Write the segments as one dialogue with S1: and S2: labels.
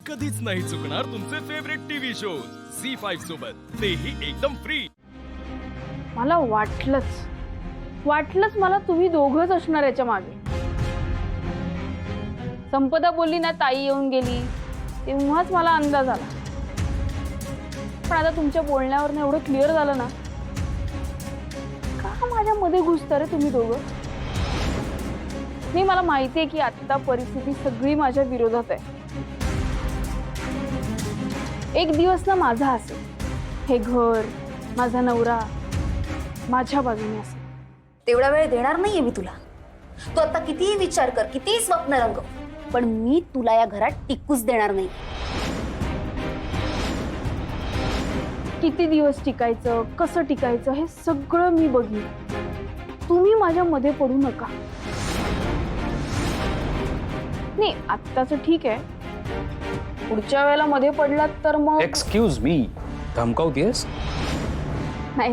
S1: कधीच नाही चुकणार तुमचे फेवरेट टीव्ही शोज झी5 सोबत, तेही एकदम फ्री।
S2: मला वाटलंच मला तुम्ही दोघंच असणार याच्या मागे। संपदा बोलली ना ताई येऊन गेली, तेव्हाच मला अंदाज आला। पण आता तुमच्या बोलण्यावरनं एवढं क्लिअर झालं ना, का माझ्या मध्ये घुसता रे तुम्ही दोघं? मला माहिती आहे की आता परिस्थिती सगळी माझ्या विरोधात आहे। एक दिवस ना माझा असेल, हे घर, माझा नवरा माझ्या बाजूने असेल।
S3: तेवढा वेळ देणार नाहीये मी तुला। तू आता कितीही विचार कर, कितीही स्वप्न रंगव, पण मी तुला या घरात टिकूच देणार नाही।
S2: किती दिवस टिकायचं, कसं टिकायचं हे सगळं मी बघीन। तुम्ही माझ्या मध्ये पडू नका। नाही, आत्ताचं ठीक आहे, पुढच्या वेळेला मध्ये पडलात तर मग।
S4: एक्सक्यूज मी, धमकावतेस?
S2: नाही,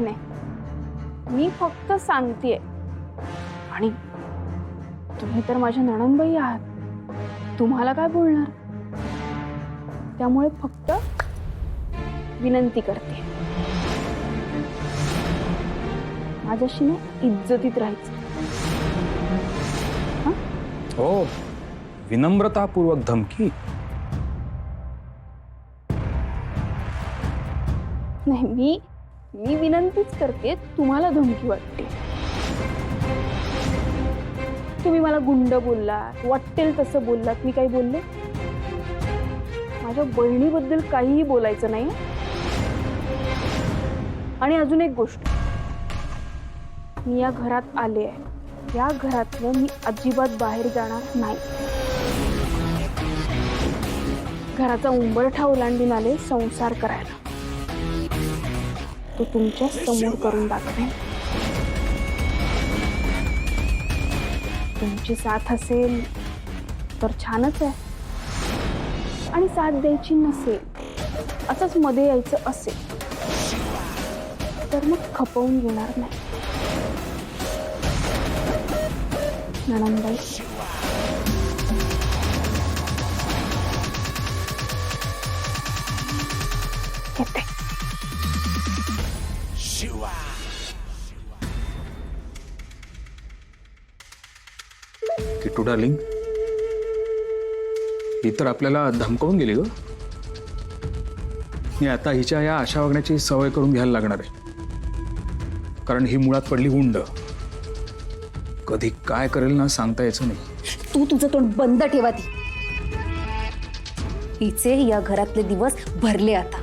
S2: मी फक्त सांगतेय। आणि तुम्ही तर माझ्या नणंदबाई आहात, तुम्हाला काय बोलणार? त्यामुळे फक्त विनंती करते, माझ्याशी ना इज्जतीत राहायचं।
S4: हो, विनम्रतापूर्वक धमकी?
S2: नाही, मी विनंतीच करते, तुम्हाला धमकी वाटते। तुम्ही मला गुंड बोललात, वाटेल तसं बोललात, मी काही बोलले? माझ्या बहिणीबद्दल काहीही बोलायचं नाही। आणि अजून एक गोष्ट, मी या घरात आले आहे, या घरातलं मी अजिबात बाहेर जाणार नाही। घराचा उंबरठा ओलांडून आले संसार करायला, तो तुमच्या समोर करून दाखवेन। तुमची साथ असेल तर छानच आहे, आणि साथ द्यायची नसेल, असंच मध्ये यायचं असेल तर मग खपवून घेणार नाही। नणंदबाई, येते।
S4: किट्टू डार्लिंग, ही तर आपल्याला धमकावून गेली ग। मी आता हिच्या या अशा वागण्याची सवय करून घ्यायला लागणार आहे, कारण ही मुळात पडली गुंड। कधी काय करेल ना सांगता यायचं नाही।
S3: तू तुझं तोंड बंद ठेवा ती। तिचे या घरातले दिवस भरले आता।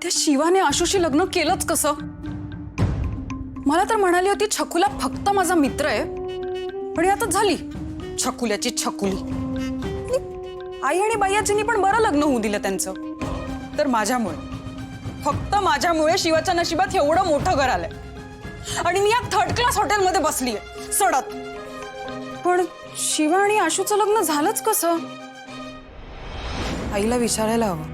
S5: त्या शिवाने आशुशी लग्न केलंच कसं? मला तर म्हणाली होती छकुला फक्त माझा मित्र आहे, पण आता झाली छकुल्याची छकुली। आई आणि बाईजींनी पण बरं लग्न होऊ दिलं त्यांचं, तर माझ्यामुळे, फक्त माझ्यामुळे शिवाच्या नशिबात एवढं मोठं घर आलंय, आणि मी या 3rd क्लास हॉटेलमध्ये बसलीये सडत। पण शिवा आणि आशूचं लग्न झालंच कसं? आईला विचारायला हवं।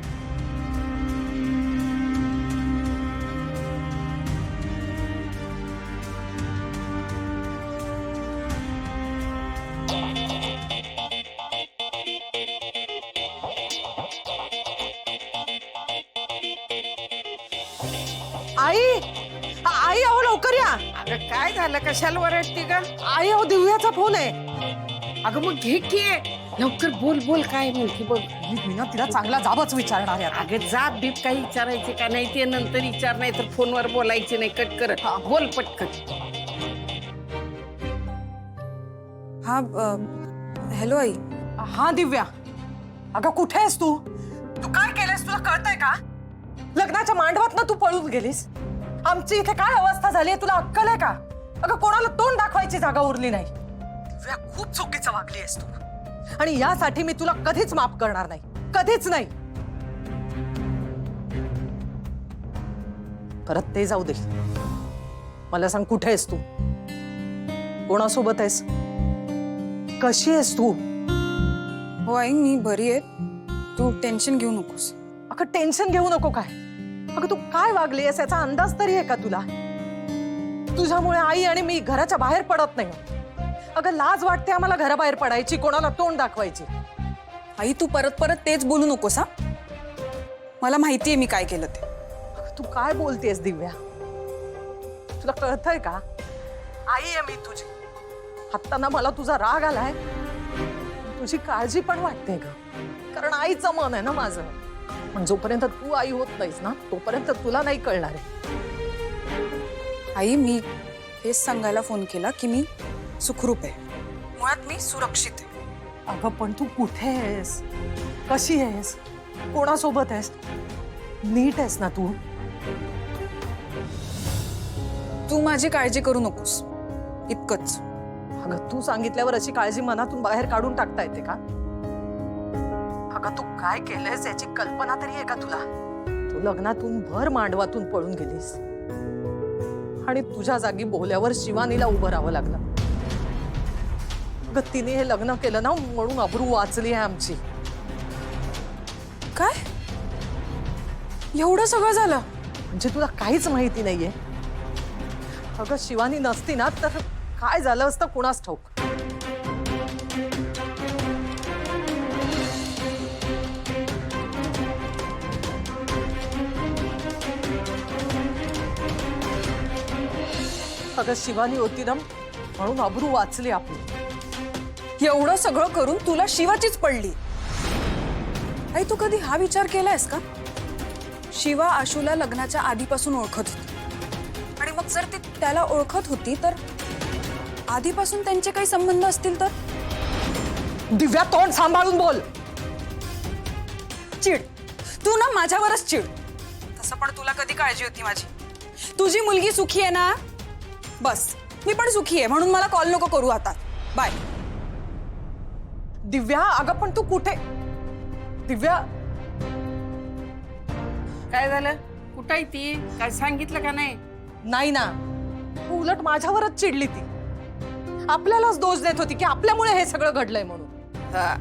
S6: आई अहो लवकर या। अगं काय झालं, कशाला वरडती का? आई अहो दिव्याचा फोन आहे। अगं मग घे की, लवकर बोल काय म्हणते बोल।
S5: मी ना तिला चांगला जाबच विचारणार आहे आता।
S6: अगं जाब बीप काही विचारायचे का नाही ते नंतर विचार, नाही तर फोनवर बोलायचे नाही, कट कर। बोल पटकन।
S5: हा, हॅलो आई। हा दिव्या, अगं कुठे आहेस तू? तू काय केलंस तुला कळतंय का? लग्नाच्या मांडवात तू पळून गेलीस। आमची इथे काय अवस्था झाली तुला अक्कल आहे का? अगं कोणाला तोंड दाखवायची जागा उरली नाही। दिव्या, खूप चुकीचं वागली आहेस तू, आणि यासाठी मी तुला कधीच माफ करणार नाही, कधीच नाही। परत ते जाऊ दे, मला सांग कुठे आहेस तू? कोणासोबत आहेस? कशी आहेस तू?
S7: हो आई, मी बरी आहे, तू टेन्शन घेऊ नकोस।
S5: अगं टेन्शन घेऊ नको काय? अगं तू काय वागली आहेस याचा अंदाज तरी आहे का तुला?
S6: तुझ्यामुळे आई आणि मी घराच्या बाहेर पडत नाही. अगं लाज वाटते आम्हाला घराबाहेर पडायची, कोणाला तोंड दाखवायची.
S5: आई तू परत परत तेच बोलू नकोस हा. मला माहितीये मी काय केलं ते.
S6: अगं, तू काय बोलतेस दिव्या? तुला कळतंय का? आई आहे मी तुझी. आत्ता ना मला तुझा राग आलाय, तुझी काळजी पण वाटते ग. कारण आईचं मन आहे ना माझं. पण जोपर्यंत तू आई होत नाहीस ना तोपर्यंत तुला नाही कळणार आहे.
S5: आई मी हेच सांगायला फोन केला की मी सुखरूप आहे. मुळात मी सुरक्षित आहे.
S6: अगं पण तू कुठे आहेस? कशी आहेस? कोणासोबत आहेस? नीट आहेस ना तू?
S5: तू माझी काळजी करू नकोस, इतकंच.
S6: अगं तू सांगितल्यावर अशी काळजी मनातून बाहेर काढून टाकता येते का? अगं तू काय केलंयस याची कल्पना तरी आहे का तुला? तू लग्नातून भर मांडवातून पळून गेलीस आणि तुझ्या जागी बोल्यावर शिवानीला उभं राहावं लागलं. अगं तिने हे लग्न केलं ना म्हणून अब्रू वाचली आहे आमची.
S5: काय एवढं सगळं झालं?
S6: म्हणजे तुला काहीच माहिती नाहीये? अगं शिवानी नसती ना तर काय झालं असतं कुणास ठाऊक. अगं शिवानी होती ना म्हणून अब्रू वाचली आपली.
S5: एवढं सगळं करून तुला शिवाचीच पडली. आई तू कधी हा विचार केलायस का? शिवा आशूला लग्नाच्या आधीपासून ओळखत होती आणि मग जर ती त्याला ओळखत होती तर आधीपासून त्यांचे काही संबंध असतील तर?
S6: दिव्या तोंड सांभाळून बोल.
S5: चिड तू ना माझ्यावरच चिड. तसं पण तुला कधी काळजी होती माझी? तुझी मुलगी सुखी आहे ना? बस मी पण सुखी आहे म्हणून मला कॉल नको करू आता. बाय.
S6: दिव्या अगं पण तू कुठे? दिव्या
S8: काय झालं? कुठं आहे ती? काय सांगितलं का नाही?
S6: नाही ना, उलट माझ्यावरच चिडली ती. आपल्यालाच दोष देत होती की आपल्यामुळे हे सगळं घडलंय म्हणून.
S8: हा.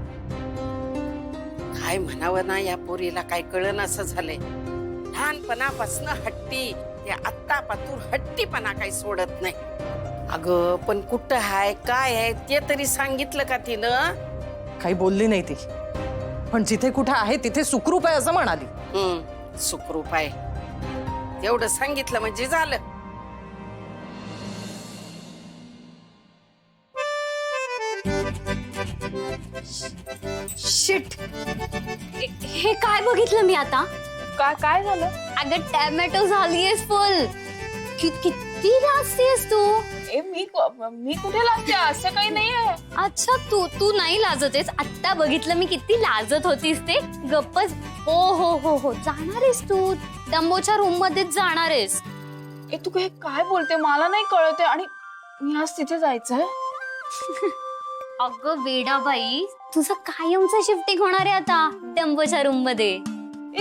S8: काय म्हणावं ना या पोरीला, काय कळन असं झालंय. लहानपणापासून हट्टी, ते आत्ता पातूर हट्टीपणा काही सोडत नाही. अगं पण कुठं आहे काय आहे ते तरी सांगितलं का तिनं?
S6: काही बोलली नाही ती, पण जिथे कुठे आहे तिथे सुखरूप आहे असं म्हणाली.
S8: सुखरूप आहे एवढं सांगितलं म्हणजे झालं.
S3: शिट, हे काय बघितलं मी आता?
S2: काय झालं?
S3: अगं टॅमॅटो झालीयस फुल. किती लाजतेस तू?
S2: मी कुठे लागते? असं काही नाहीये.
S3: अच्छा तू नाही लाजतेस. आत्ता बघितलं मी किती लाजत होतीस ते. गप्पच. हो जाणारेस तू डंबोच्या रूम मध्येच जाणारेस.
S2: तू काय बोलते? मला नाही कळते. आणि मी आज तिथे जायचंय.
S3: अगं वेडाबाई, तुझं कायमचं शिफ्टिंग होणार आहे आता डंबोच्या रूम मध्ये.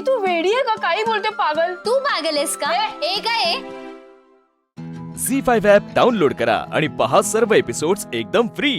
S2: तू वेडी आहे का? काही बोलते पागल.
S3: तू पागल आहेस का? काय
S1: झी5 ॲप डाउनलोड करा आणि पहा सर्व एपिसोड्स एकदम फ्री.